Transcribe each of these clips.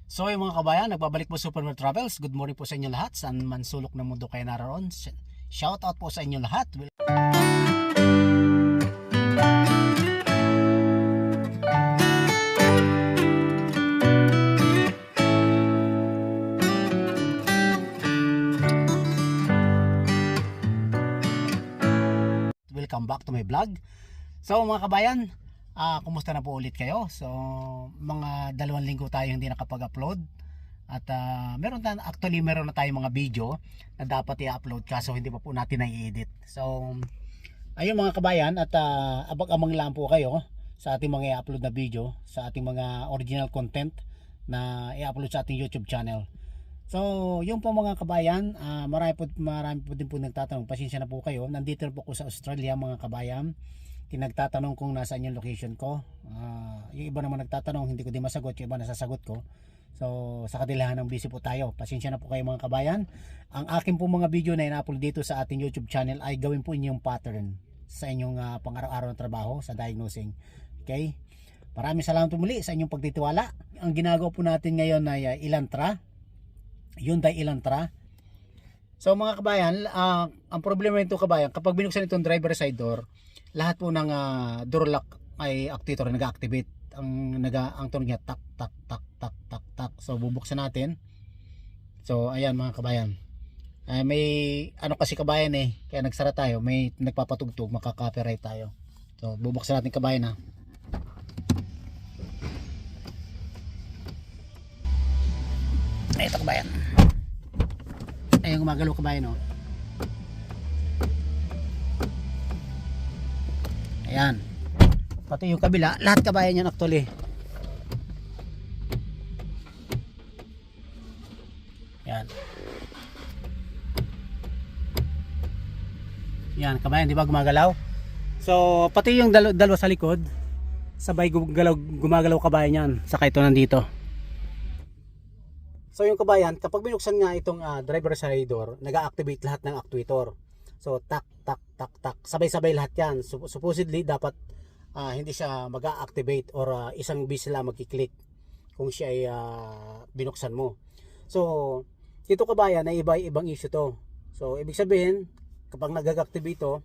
So yung mga kabayan, nagbabalik po Superman Travels. Good morning po sa inyo lahat. Saan man sulok ng mundo kayo naroon. Shout out po sa inyo lahat. Welcome back to my vlog. So mga kabayan, kumusta na po ulit kayo? So mga 2 linggo tayo hindi nakapag-upload. At meron na tayong mga video na dapat i-upload kaso hindi pa po natin na-i-edit. So ayun mga kabayan, at abang-abang lang po kayo sa ating mga i-upload na video, sa ating mga original content na i-upload sa ating YouTube channel. So yung po mga kabayan, marami po din po nagtatanong. Pasensya na po kayo, nandito po ako sa Australia mga kabayan. Nagtatanong kung nasaan yung location ko. Yung iba naman nagtatanong, hindi ko din masagot, yung iba nasasagot ko. So sa kadilahan ng busy po tayo. Pasensya na po kayo mga kabayan. Ang akin po mga video na ina-upload dito sa ating YouTube channel ay gawin po inyong pattern sa inyong pang-araw-araw na trabaho sa diagnosing. Okay? Maraming salamat po muli sa inyong pagtitiwala. Ang ginagawa po natin ngayon ay Elantra, Hyundai Elantra. So mga kabayan, ang problema nito kabayan, kapag binuksan itong driver side door, lahat po ng door lock ay actuator nag-activate. Ang tunog niya tak tak tak tak tak tak. So bubuksan natin. So ayan mga kabayan. May ano kasi kabayan kaya nagsara tayo, may nagpapatugtog, makaka-copyright tayo. So bubuksan natin kabayan Ito kabayan. Ayun gumagalaw kabayan Ayan. Pati yung kabila, lahat kabayan yan actually. Yan. Yan kabayan, di ba gumagalaw? So pati yung dalawa sa likod, sabay gumagalaw kabayan yan. Saka ito nandito. So yung kabayan, kapag binuksan nga itong driver side door, nag-activate lahat ng actuator. So tak tak tak tak, sabay-sabay lahat yan. Supposedly dapat hindi siya mag-activate or isang bis lang magki-click kung siya ay binuksan mo. So dito kabayan ay iba-ibang issue to. So ibig sabihin, kapag nag-activate to,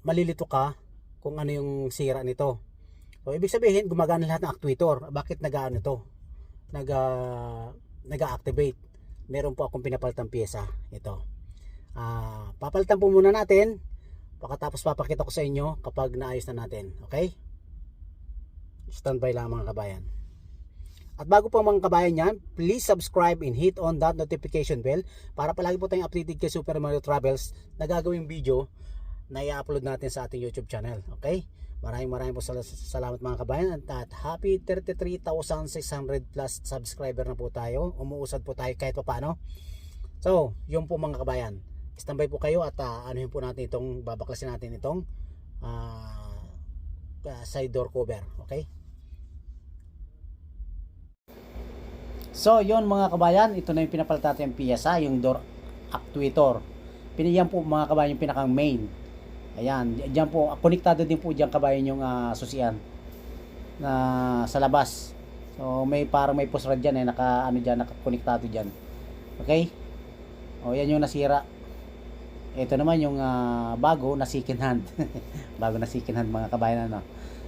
malilito ka kung ano yung sira nito. So ibig sabihin, gumagana lahat ng actuator. Bakit nag-ano to? Nag-activate. Meron po akong pinapalitang pyesa ito. Papalitan po muna natin, pagkatapos papakita ko sa inyo kapag naayos na natin. Okay? Standby lang mga kabayan. At bago po mga kabayan yan, please subscribe and hit on that notification bell para palagi po tayong updated kay Super Mario Travels na gagawing video na i-upload natin sa ating YouTube channel. Okay? Maraming po salamat mga kabayan, at happy 33,600 plus subscriber na po tayo. Umuusad po tayo kahit pa paano. So yun po mga kabayan, standby po kayo at anuhin po natin itong, babaklasin natin itong side door cover. Okay? So yun mga kabayan, ito na yung pinapalit natin yung piyesa, yung door actuator. Yan po mga kabayan yung pinakang main. Ayan, diyan po, konektado din po diyan kabayan yung susian na sa labas. So parang may push rod diyan naka-konektado diyan. Okay? O yan yung nasira. Ito naman yung bago na second hand. Bago na second hand mga kabayan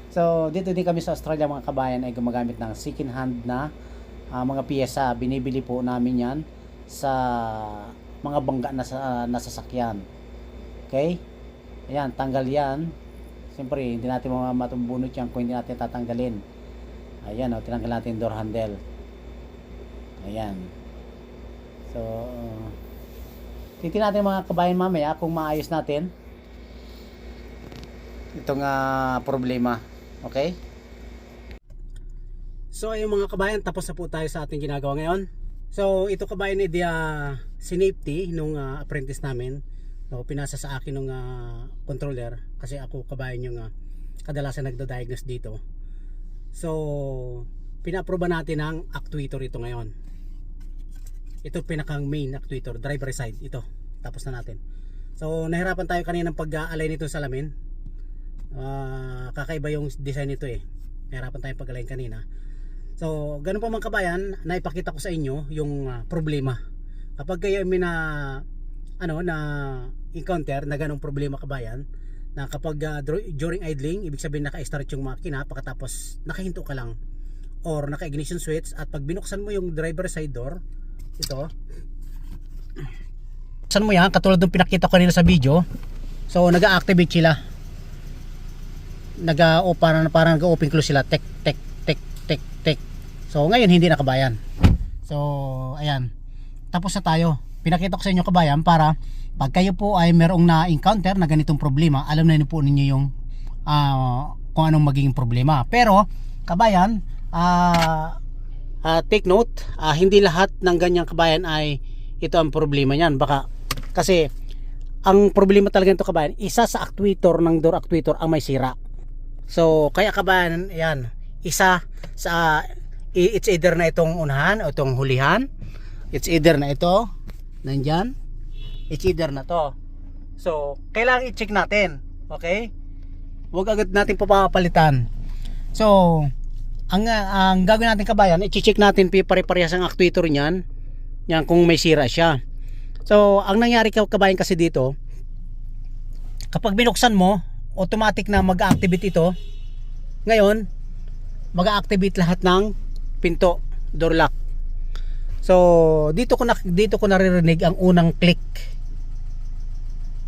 So dito din kami sa Australia mga kabayan ay gumagamit ng second hand na mga piyesa. Binibili po namin yan sa mga bangga na sasakyan. Okay? Ayan, tanggal yan. Siyempre, hindi natin matumbunot yan kung hindi natin tatanggalin. Ayan, tinanggal natin yung door handle. Ayan. So, titingnan natin mga kabayan mamaya kung maayos natin itong problema. Okay? So, ayun mga kabayan, tapos na po tayo sa ating ginagawa ngayon. So, ito kabayan ay sinafety nung apprentice namin. So, pinasa sa akin ng controller kasi ako kabayan yung kadalasan nagda-diagnose dito. So pina-approve natin ang actuator ito ngayon. Ito pinakang main actuator, driver side ito. Tapos na natin. So nahirapan tayo kanina ng pag-align nito sa salamin. Kakaiba yung design nito Nahirapan tayong pag-align kanina. So ganun pa mga kabayan, naipakita ko sa inyo yung problema. Kapag kayo may na encounter na ganung problema kabayan, na kapag during idling, ibig sabihin naka-start yung makina pagkatapos nakahinto ka lang or naka-ignition switch, at pag binuksan mo yung driver side door, ito, buksan mo yan katulad ng pinakita ko kanina sa video. So nag-activate sila, parang nag-open close sila, tek tek tek tek tek. So ngayon hindi na kabayan. So ayan, tapos na tayo. Pinakita ko sa inyo kabayan para pag kayo po ay merong na-encounter na ganitong problema, alam na po ninyo yung kung anong magiging problema. Pero kabayan, take note, hindi lahat ng ganyang kabayan ay ito ang problema niyan. Baka kasi ang problema talaga nito kabayan, isa sa actuator ng door actuator ang may sira. So kaya kabayan, ayan, isa sa it's either na itong unahan o itong hulihan, it's either na ito nandyan, it's either na to. So kailangan i-check natin, okay? Huwag agad natin papapalitan. So ang gagawin natin kabayan, i-check natin pare-parehas ang actuator niyan, yan, kung may sira siya. So ang nangyari kabayan kasi dito, kapag binuksan mo, automatic na mag-activate ito. Ngayon mag-activate lahat ng pinto, door lock. So dito ko naririnig ang unang click.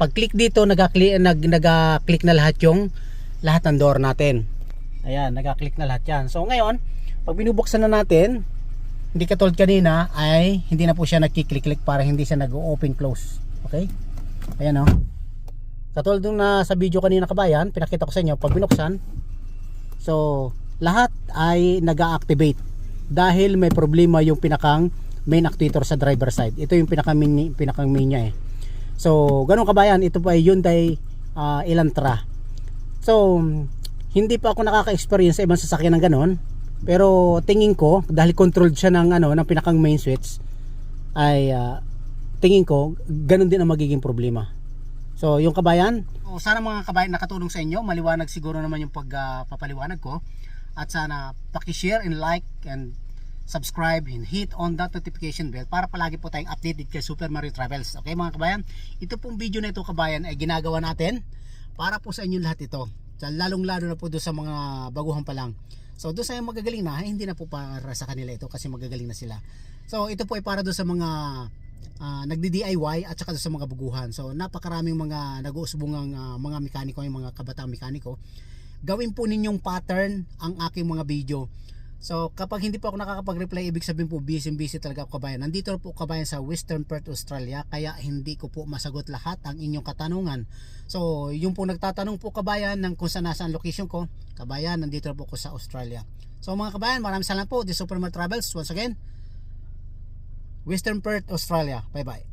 Pag click dito, nag-click na lahat ng door natin. Ayan, nag-click na lahat yan. So ngayon, pag binubuksan na natin, hindi katulad kanina, ay hindi na po siya nagki-click para hindi siya nag-open close. Okay? Ayan o. Katulad nung sa video kanina kabayan, pinakita ko sa inyo, pag binuksan, so lahat ay nag-activate dahil may problema yung pinakang main actuator sa driver side. Ito yung pinakang main niya eh. So ganun kabayan, ito po ay Hyundai Elantra. So hindi pa ako nakaka-experience sa ibang sasakyan ng ganon, pero tingin ko dahil controlled siya ng ng pinakang main switch, ay tingin ko ganon din ang magiging problema. So yung kabayan, sana mga kabayan nakatulong sa inyo, maliwanag siguro naman yung pagpapaliwanag ko. At sana paki-share and like and subscribe and hit on that notification bell para palagi po tayong updated kay Super Mario Travels. Okay mga kabayan, ito pong video na ito kabayan ay ginagawa natin para po sa inyo lahat ito. Lalong lalo na po doon sa mga baguhan pa lang. So doon sa magagaling na, hindi na po para sa kanila ito kasi magagaling na sila. So ito po ay para doon sa mga nagdi-DIY at saka doon sa mga baguhan. So napakaraming mga nag-uusbungang mga mekaniko, yung mga kabatang mekaniko. Gawin po ninyong pattern ang aking mga video. So kapag hindi po ako nakakapag-reply, ibig sabihin po busy talaga ako kabayan. Nandito po kabayan sa Western Perth, Australia, kaya hindi ko po masagot lahat ang inyong katanungan. So yung po nagtatanong po kabayan ng kung saan nasa ang location ko, kabayan, nandito po ako sa Australia. So mga kabayan, maraming salamat po. This is Super Mario Travels once again, Western Perth, Australia. Bye bye.